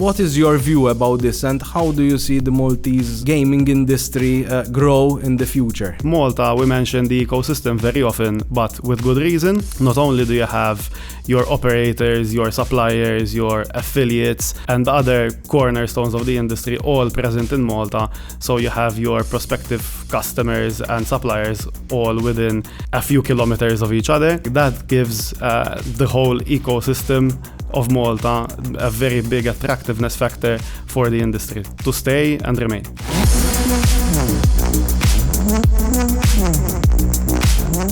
what is your view about this, and how do you see the Maltese gaming industry grow in the future? Malta, we mention the ecosystem very often, but with good reason. Not only do you have your operators, your suppliers, your affiliates, and other cornerstones of the industry all present in Malta, so you have your prospective customers and suppliers all within a few kilometers of each other. That gives the whole ecosystem of Malta a very big attractiveness factor for the industry to stay and remain.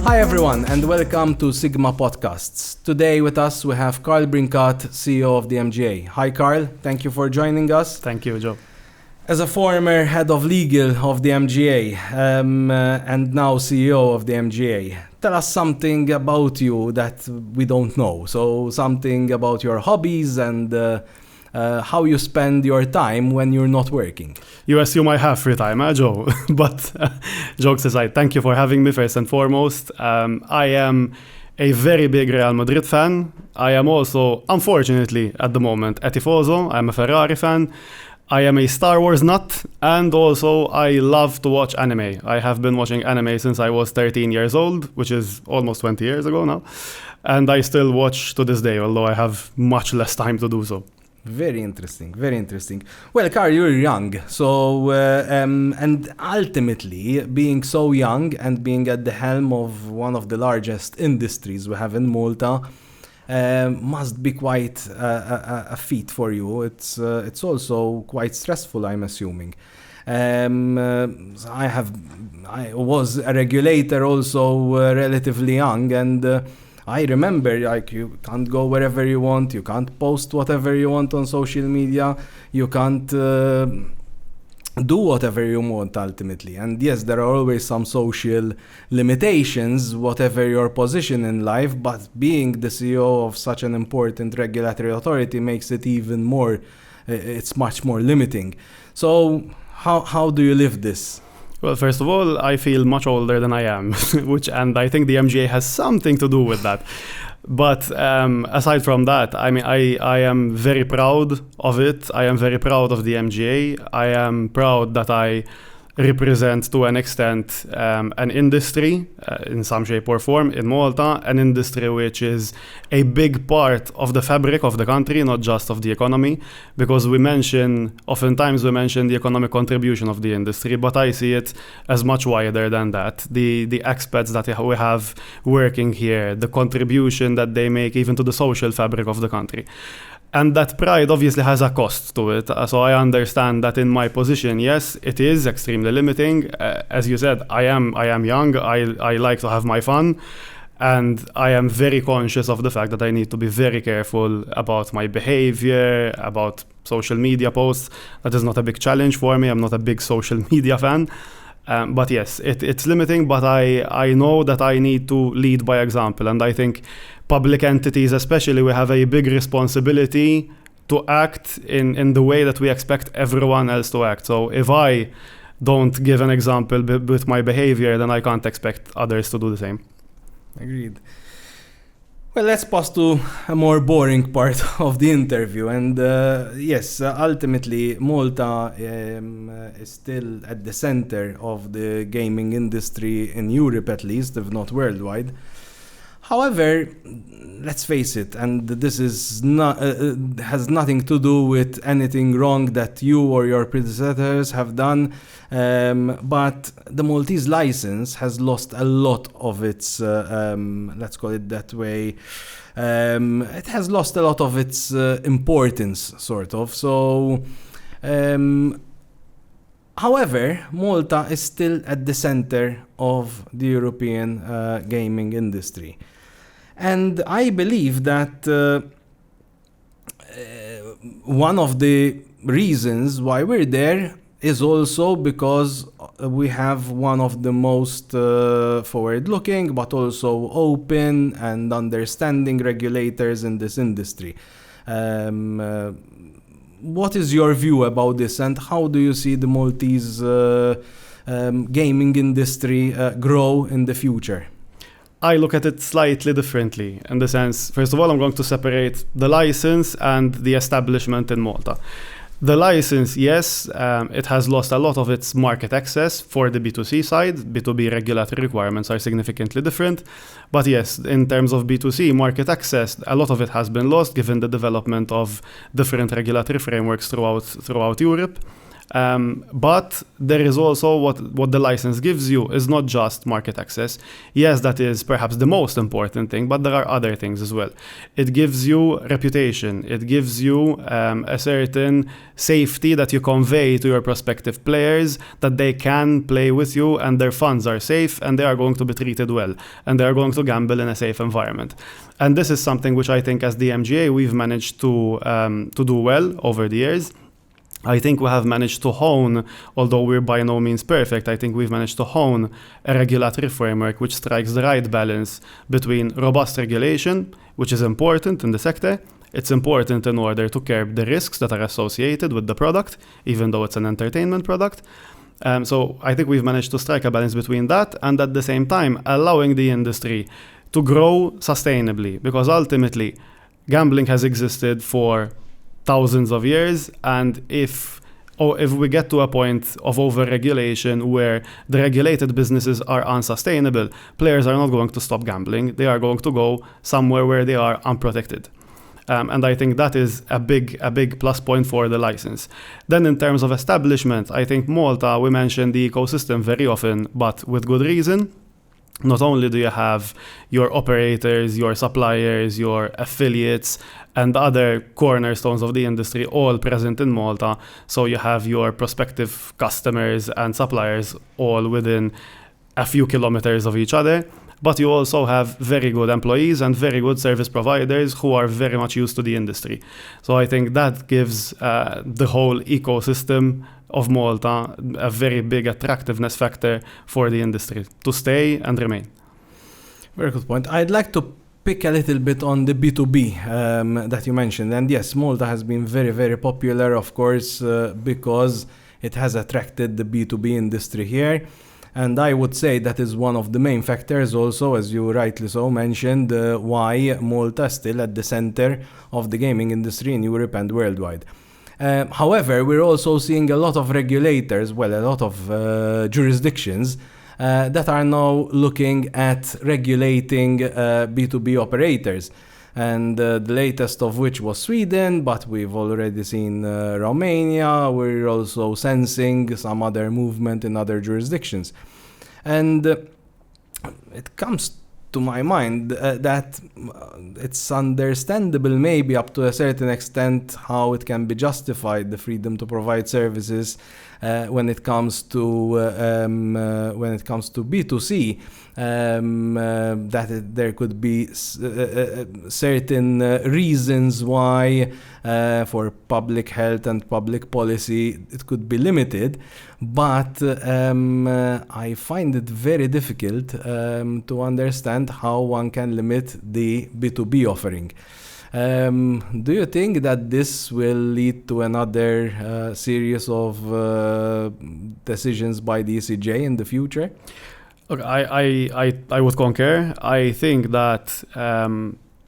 Hi everyone, and welcome to SiGMA Podcasts. Today with us we have Carl Brincat, CEO of the MGA. Hi Carl, thank you for joining us. Thank you, Joe. As a former head of legal of the MGA and now CEO of the MGA, tell us something about you that we don't know. So something about your hobbies and how you spend your time when you're not working. You assume I have free time, Joe? But jokes aside, thank you for having me first and foremost. I am a very big Real Madrid fan. I am also, unfortunately, at the moment, a tifoso. I'm a Ferrari fan. I am a Star Wars nut, and also I love to watch anime. I have been watching anime since I was 13 years old, which is almost 20 years ago now. And I still watch to this day, although I have much less time to do so. Very interesting, very interesting. Well, Carl, you're young, so and ultimately, being so young and being at the helm of one of the largest industries we have in Malta must be quite a feat for you. It's also quite stressful, I'm assuming. I was a regulator also relatively young, and I remember, like, you can't go wherever you want, you can't post whatever you want on social media, you can't do whatever you want ultimately. And yes, there are always some social limitations, whatever your position in life, but being the CEO of such an important regulatory authority makes it even more, it's much more limiting. So how do you live this? Well, first of all, I feel much older than I am, and I think the MGA has something to do with that. But aside from that, I mean, I am very proud of it. I am very proud of the MGA. I am proud that I represent to an extent an industry in some shape or form in Malta, an industry which is a big part of the fabric of the country, not just of the economy, because oftentimes we mention the economic contribution of the industry, but I see it as much wider than that. The expats that we have working here, the contribution that they make even to the social fabric of the country. And that pride obviously has a cost to it. So I understand that in my position, yes, it is extremely limiting. As you said, I am young. I like to have my fun. And I am very conscious of the fact that I need to be very careful about my behavior, about social media posts. That is not a big challenge for me. I'm not a big social media fan. But yes, it's limiting, but I know that I need to lead by example. And I think public entities especially, we have a big responsibility to act in the way that we expect everyone else to act. So if I don't give an example with my behavior, then I can't expect others to do the same. Agreed. Well, let's pass to a more boring part of the interview. And yes, ultimately, Malta is still at the center of the gaming industry in Europe, at least, if not worldwide. However, let's face it, and this is not has nothing to do with anything wrong that you or your predecessors have done, but the Maltese license has lost a lot of its, let's call it that way, it has lost a lot of its importance, sort of. So, however, Malta is still at the center of the European gaming industry. And I believe that one of the reasons why we're there is also because we have one of the most forward-looking but also open and understanding regulators in this industry. What is your view about this, and how do you see the Maltese gaming industry grow in the future? I look at it slightly differently in the sense, first of all, I'm going to separate the license and the establishment in Malta. The license, yes, it has lost a lot of its market access for the B2C side. B2B regulatory requirements are significantly different. But yes, in terms of B2C market access, a lot of it has been lost given the development of different regulatory frameworks throughout Europe. But there is also what the license gives you is not just market access. Yes, that is perhaps the most important thing, but there are other things as well. It gives you reputation. It gives you a certain safety that you convey to your prospective players, that they can play with you and their funds are safe and they are going to be treated well and they are going to gamble in a safe environment. And this is something which I think as the MGA we've managed to do well over the years. I think we have managed to hone, although we're by no means perfect, I think we've managed to hone a regulatory framework which strikes the right balance between robust regulation, which is important in the sector. It's important in order to curb the risks that are associated with the product, even though it's an entertainment product. So I think we've managed to strike a balance between that and at the same time allowing the industry to grow sustainably, because ultimately gambling has existed for thousands of years, and if we get to a point of over-regulation where the regulated businesses are unsustainable, players are not going to stop gambling. They are going to go somewhere where they are unprotected. And I think that is a big plus point for the license. Then in terms of establishment, I think Malta, we mentioned the ecosystem very often, but with good reason. Not only do you have your operators, your suppliers, your affiliates, and other cornerstones of the industry all present in Malta, so you have your prospective customers and suppliers all within a few kilometers of each other, but you also have very good employees and very good service providers who are very much used to the industry. So I think that gives the whole ecosystem of Malta a very big attractiveness factor for the industry to stay and remain. Very good point. I'd like to pick a little bit on the B2B that you mentioned. And yes, Malta has been very, very popular, of course, because it has attracted the B2B industry here. And I would say that is one of the main factors also, as you rightly so mentioned, why Malta is still at the center of the gaming industry in Europe and worldwide. However, we're also seeing a lot of regulators, a lot of jurisdictions that are now looking at regulating B2B operators. And the latest of which was Sweden, but we've already seen Romania. We're also sensing some other movement in other jurisdictions. And it comes to my mind that it's understandable maybe up to a certain extent how it can be justified, the freedom to provide services when it comes to B2C, that there could be certain reasons why for public health and public policy it could be limited, but I find it very difficult to understand how one can limit the B2B offering. Do you think that this will lead to another series of decisions by the ECJ in the future? Okay, I would concur. I think that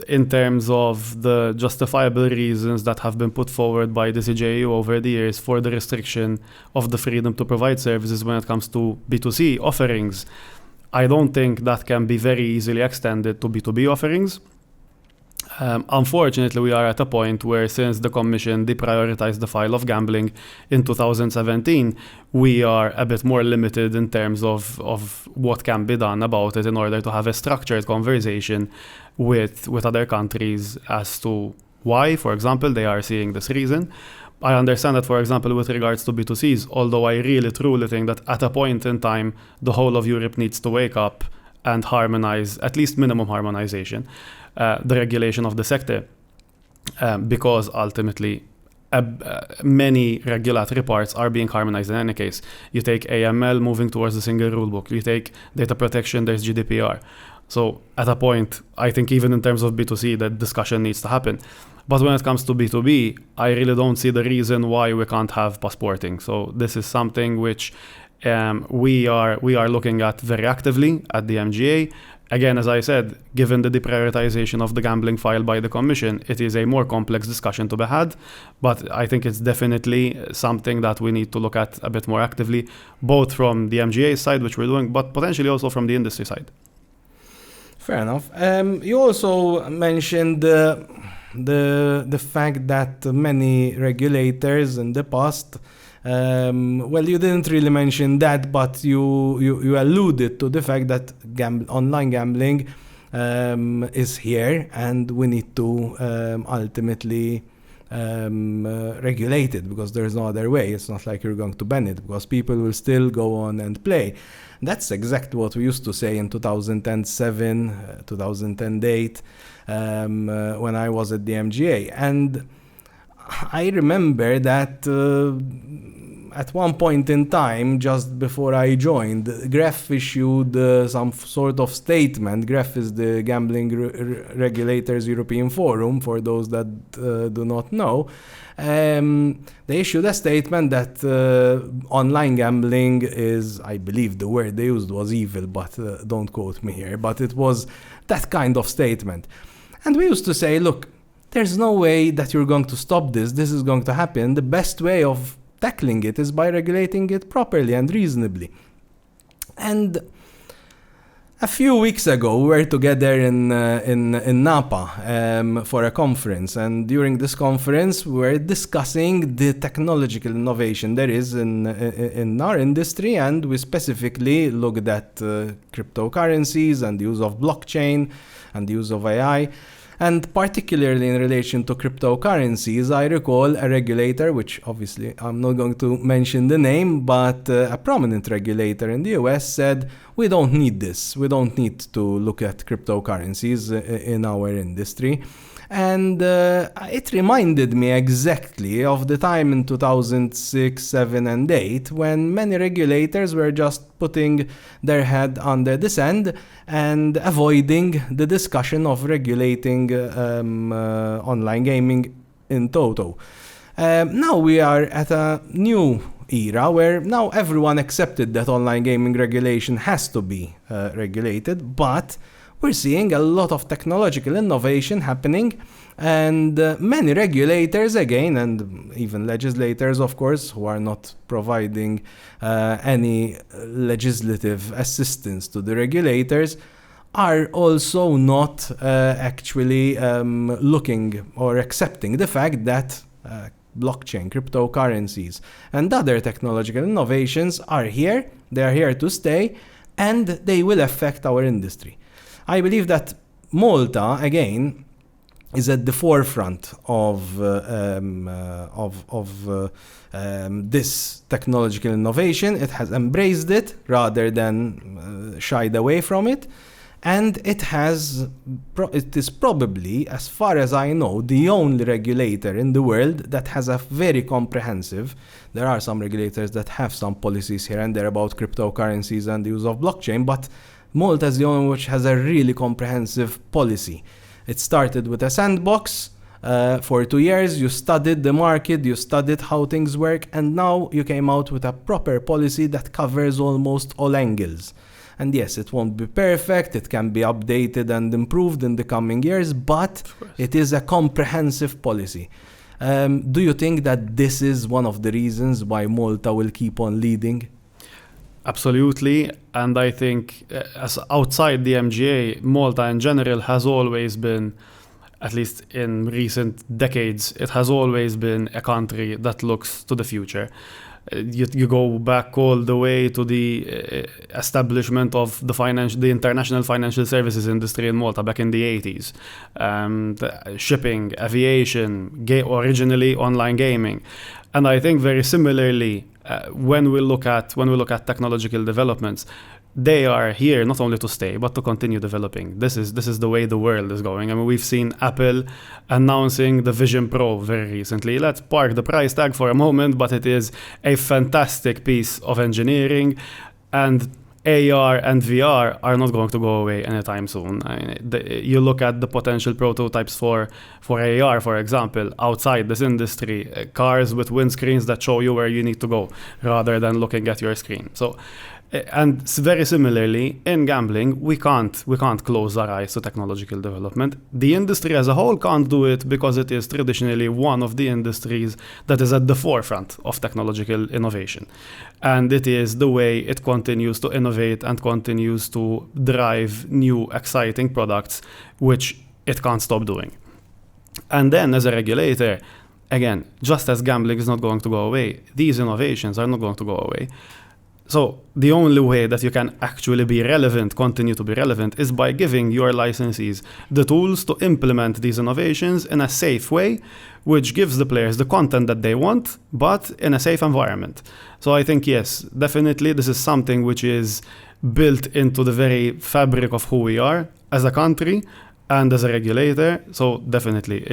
in terms of the justifiable reasons that have been put forward by the CJEU over the years for the restriction of the freedom to provide services when it comes to B2C offerings, I don't think that can be very easily extended to B2B offerings. Unfortunately, we are at a point where since the Commission deprioritized the file of gambling in 2017, we are a bit more limited in terms of what can be done about it in order to have a structured conversation with other countries as to why, for example, they are seeing this reason. I understand that, for example, with regards to B2Cs, although I really truly think that at a point in time, the whole of Europe needs to wake up and harmonize, at least minimum harmonization, the regulation of the sector, because ultimately many regulatory parts are being harmonized in any case. You take AML moving towards the single rulebook, you take data protection, there's GDPR. So at a point, I think even in terms of B2C, that discussion needs to happen. But when it comes to B2B, I really don't see the reason why we can't have passporting. So this is something which we are looking at very actively at the MGA. Again, as I said, given the deprioritization of the gambling file by the Commission, it is a more complex discussion to be had, but I think it's definitely something that we need to look at a bit more actively, both from the MGA side, which we're doing, but potentially also from the industry side. Fair enough. You also mentioned the fact that many regulators in the past, well, you didn't really mention that, but you alluded to the fact that online gambling is here, and we need to ultimately regulate it, because there's no other way. It's not like you're going to ban it, because people will still go on and play. That's exactly what we used to say in 2007, 2008, when I was at the MGA. And I remember that at one point in time, just before I joined, GREF issued some sort of statement. GREF is the Gambling Regulators European Forum, for those that do not know. They issued a statement that online gambling is, I believe the word they used was evil, but don't quote me here, but it was that kind of statement. And we used to say, look, there's no way that you're going to stop this. This is going to happen. The best way of tackling it is by regulating it properly and reasonably. And a few weeks ago, we were together in Napa for a conference. And during this conference, we were discussing the technological innovation there is in our industry. And we specifically looked at cryptocurrencies and the use of blockchain and the use of AI. And particularly in relation to cryptocurrencies, I recall a regulator, which obviously I'm not going to mention the name, but a prominent regulator in the US said, we don't need this. We don't need to look at cryptocurrencies in our industry. And it reminded me exactly of the time in 2006, 7, and 8, when many regulators were just putting their head under the sand and avoiding the discussion of regulating online gaming in toto. Now we are at a new era where now everyone accepted that online gaming regulation has to be regulated, but we're seeing a lot of technological innovation happening, and many regulators again, and even legislators, of course, who are not providing any legislative assistance to the regulators, are also not actually looking or accepting the fact that blockchain, cryptocurrencies, and other technological innovations are here, they are here to stay, and they will affect our industry. I believe that Malta, again, is at the forefront of this technological innovation. It has embraced it rather than shied away from it. And it is probably, as far as I know, the only regulator in the world that has a very comprehensive. There are some regulators that have some policies here and there about cryptocurrencies and the use of blockchain, but Malta is the only one which has a really comprehensive policy. It started with a sandbox. For 2 years, you studied the market, you studied how things work, and now you came out with a proper policy that covers almost all angles. And yes, it won't be perfect, it can be updated and improved in the coming years, but it is a comprehensive policy. Do you think that this is one of the reasons why Malta will keep on leading? Absolutely, and I think as outside the MGA, Malta in general has always been, at least in recent decades, it has always been a country that looks to the future. You go back all the way to the establishment of the international financial services industry in Malta back in the 80s. Shipping, aviation, originally online gaming. And I think very similarly, when we look at technological developments, they are here not only to stay, but to continue developing. This is the way the world is going. I mean, we've seen Apple announcing the Vision Pro very recently. Let's park the price tag for a moment, but it is a fantastic piece of engineering, and AR and VR are not going to go away anytime soon. I mean, you look at the potential prototypes for AR, for example, outside this industry, cars with windscreens that show you where you need to go rather than looking at your screen. So And very similarly, in gambling, we can't close our eyes to technological development. The industry as a whole can't do it because it is traditionally one of the industries that is at the forefront of technological innovation. And it is the way it continues to innovate and continues to drive new, exciting products, which it can't stop doing. And then as a regulator, again, just as gambling is not going to go away, these innovations are not going to go away. So the only way that you can actually be relevant, continue to be relevant, is by giving your licensees the tools to implement these innovations in a safe way, which gives the players the content that they want, but in a safe environment. So I think, yes, definitely this is something which is built into the very fabric of who we are as a country and as a regulator. So definitely,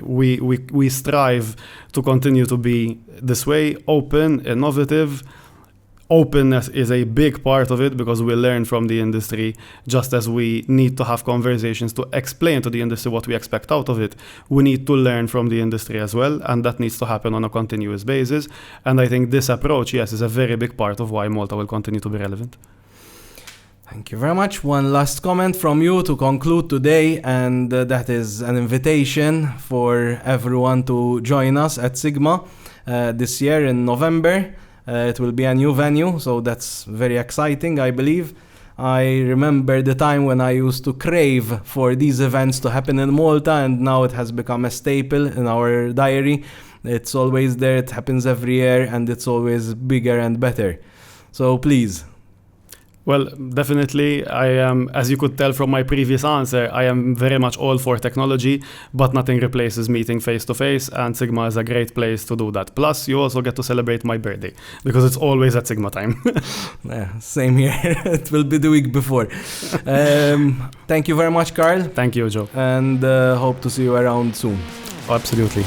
we strive to continue to be this way, open, innovative. Openness is a big part of it because we learn from the industry, just as we need to have conversations to explain to the industry what we expect out of it. We need to learn from the industry as well, and that needs to happen on a continuous basis. And I think this approach, yes, is a very big part of why Malta will continue to be relevant. Thank you very much. One last comment from you to conclude today, and that is an invitation for everyone to join us at SiGMA this year in November. It will be a new venue, so that's very exciting, I believe. I remember the time when I used to crave for these events to happen in Malta, and now it has become a staple in our diary. It's always there, it happens every year, and it's always bigger and better. So please. Well, definitely, I am, as you could tell from my previous answer, I am very much all for technology, but nothing replaces meeting face-to-face, and SiGMA is a great place to do that. Plus, you also get to celebrate my birthday, because it's always at SiGMA time. Yeah, same here. It will be the week before. Thank you very much, Carl. Thank you, Joe. And hope to see you around soon. Oh, absolutely.